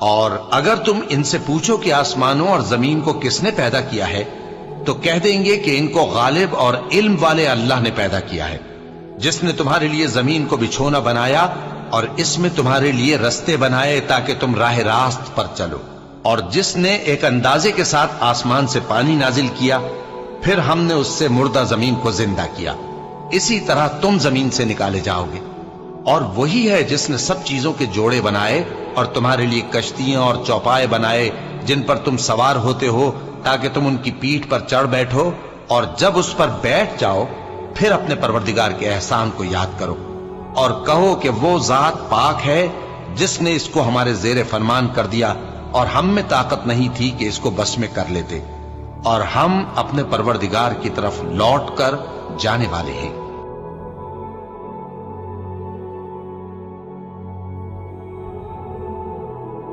اور اگر تم ان سے پوچھو کہ آسمانوں اور زمین کو کس نے پیدا کیا ہے تو کہہ دیں گے کہ ان کو غالب اور علم والے اللہ نے پیدا کیا ہے، جس نے تمہارے لیے زمین کو بچھونا بنایا اور اس میں تمہارے لیے رستے بنائے تاکہ تم راہ راست پر چلو، اور جس نے ایک اندازے کے ساتھ آسمان سے پانی نازل کیا، پھر ہم نے اس سے مردہ زمین کو زندہ کیا، اسی طرح تم زمین سے نکالے جاؤ گے۔ اور وہی ہے جس نے سب چیزوں کے جوڑے بنائے اور تمہارے لیے کشتیاں اور چوپائے بنائے جن پر تم سوار ہوتے ہو تاکہ تم ان کی پیٹھ پر چڑھ بیٹھو، اور جب اس پر بیٹھ جاؤ پھر اپنے پروردگار کے احسان کو یاد کرو اور کہو کہ وہ ذات پاک ہے جس نے اس کو ہمارے زیر فرمان کر دیا اور ہم میں طاقت نہیں تھی کہ اس کو بس میں کر لیتے، اور ہم اپنے پروردگار کی طرف لوٹ کر جانے والے ہیں۔